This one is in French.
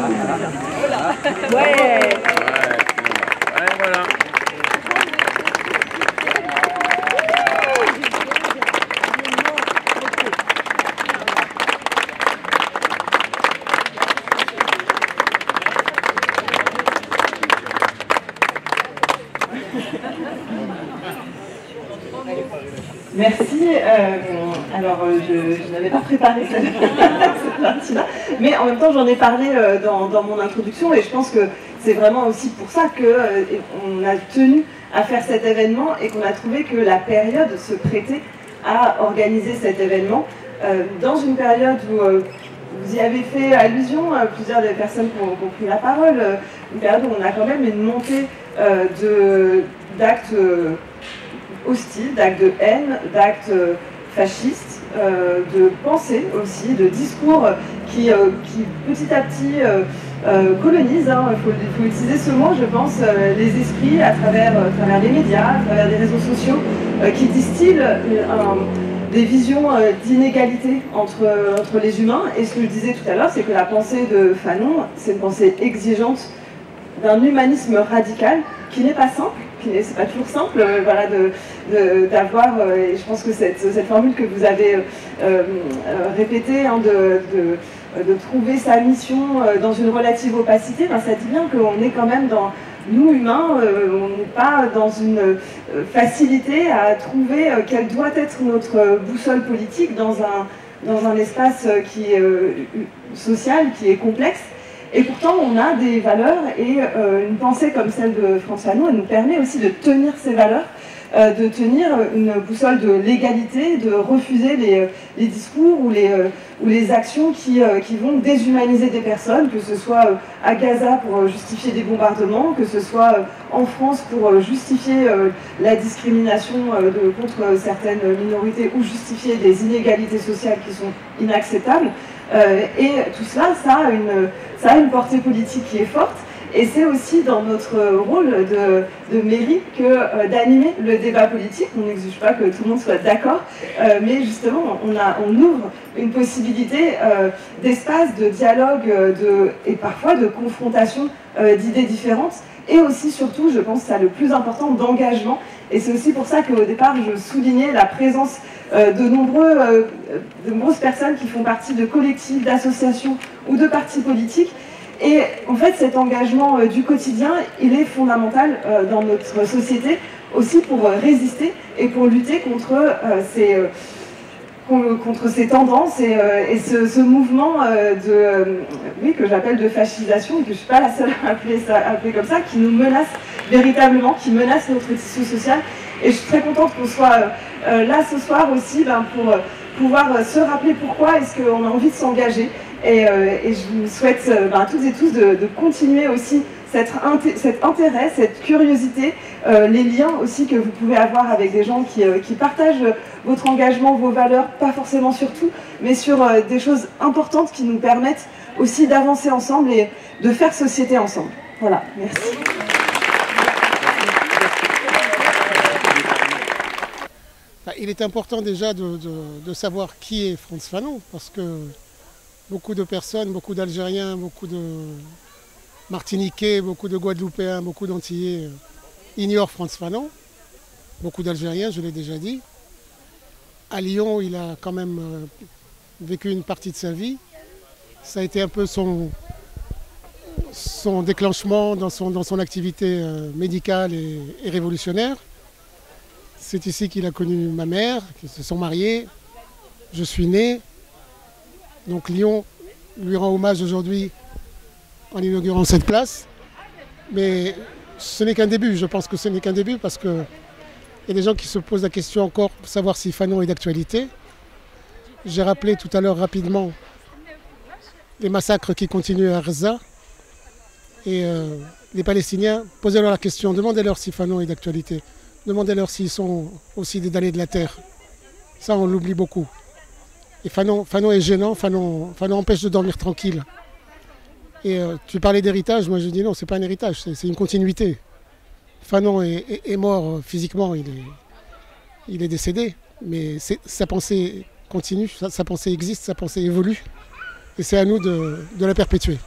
Ouais. Ouais, voilà. Merci. Je n'avais pas préparé cette partie-là, mais en même temps, j'en ai parlé dans mon introduction, et je pense que c'est vraiment aussi pour ça qu'on a tenu à faire cet événement et qu'on a trouvé que la période se prêtait à organiser cet événement dans une période où vous y avez fait allusion, plusieurs des personnes qui ont pris la parole, une période où on a quand même une montée d'actes hostiles, d'actes de haine, d'actes fascistes, de pensée aussi, de discours qui petit à petit colonisent, il faut utiliser ce mot, je pense, les esprits à travers les médias, à travers les réseaux sociaux, qui distillent des visions d'inégalité entre les humains. Et ce que je disais tout à l'heure, c'est que la pensée de Fanon, c'est une pensée exigeante d'un humanisme radical qui n'est pas simple. C'est pas toujours simple, voilà, d'avoir, et je pense que cette formule que vous avez répétée, hein, de trouver sa mission dans une relative opacité, ben, ça dit bien qu'on est quand même dans, nous humains, on n'est pas dans une facilité à trouver quelle doit être notre boussole politique dans un espace qui est social, qui est complexe. Et pourtant, on a des valeurs et une pensée comme celle de François Fanon, elle nous permet aussi de tenir ces valeurs, de tenir une boussole de l'égalité, de refuser les discours ou les actions qui vont déshumaniser des personnes, que ce soit à Gaza pour justifier des bombardements, que ce soit en France pour justifier la discrimination contre certaines minorités ou justifier des inégalités sociales qui sont inacceptables. Et tout cela, ça a une portée politique qui est forte, et c'est aussi dans notre rôle de mairie que d'animer le débat politique. On n'exige pas que tout le monde soit d'accord, mais justement on ouvre une possibilité d'espace, de dialogue et parfois de confrontation d'idées différentes, et aussi surtout, je pense que c'est le plus important, d'engagement. Et c'est aussi pour ça qu'au départ je soulignais la présence de nombreuses personnes qui font partie de collectifs, d'associations ou de partis politiques. Et en fait, cet engagement du quotidien, il est fondamental dans notre société, aussi pour résister et pour lutter contre ces tendances et ce mouvement que j'appelle de fascisation, et que je ne suis pas la seule à appeler comme ça, qui nous menace véritablement, qui menace notre tissu social. Et je suis très contente qu'on soit là ce soir aussi pour pouvoir se rappeler pourquoi est-ce qu'on a envie de s'engager. Et je vous souhaite toutes et tous de continuer aussi cet intérêt, cette curiosité, les liens aussi que vous pouvez avoir avec des gens qui partagent votre engagement, vos valeurs, pas forcément sur tout, mais sur des choses importantes qui nous permettent aussi d'avancer ensemble et de faire société ensemble. Voilà, merci. Il est important déjà de savoir qui est Frantz Fanon, parce que beaucoup de personnes, beaucoup d'Algériens, beaucoup de Martiniquais, beaucoup de Guadeloupéens, beaucoup d'Antillais ignorent Frantz Fanon. Beaucoup d'Algériens, je l'ai déjà dit. À Lyon, il a quand même vécu une partie de sa vie. Ça a été un peu son déclenchement dans son activité médicale et révolutionnaire. C'est ici qu'il a connu ma mère, qu'ils se sont mariés. Je suis né. Donc Lyon lui rend hommage aujourd'hui en inaugurant cette place. Mais ce n'est qu'un début, je pense que ce n'est qu'un début, parce qu'il y a des gens qui se posent la question encore pour savoir si Fanon est d'actualité. J'ai rappelé tout à l'heure rapidement les massacres qui continuent à Gaza. Et les Palestiniens, posez-leur la question, demandez-leur si Fanon est d'actualité. Demandez-leur s'ils sont aussi des damnés de la terre. Ça, on l'oublie beaucoup. Et Fanon est gênant, Fanon empêche de dormir tranquille. Et tu parlais d'héritage, moi je dis non, c'est pas un héritage, c'est une continuité. Fanon est mort physiquement, il est décédé, mais sa pensée continue, sa pensée existe, sa pensée évolue. Et c'est à nous de la perpétuer.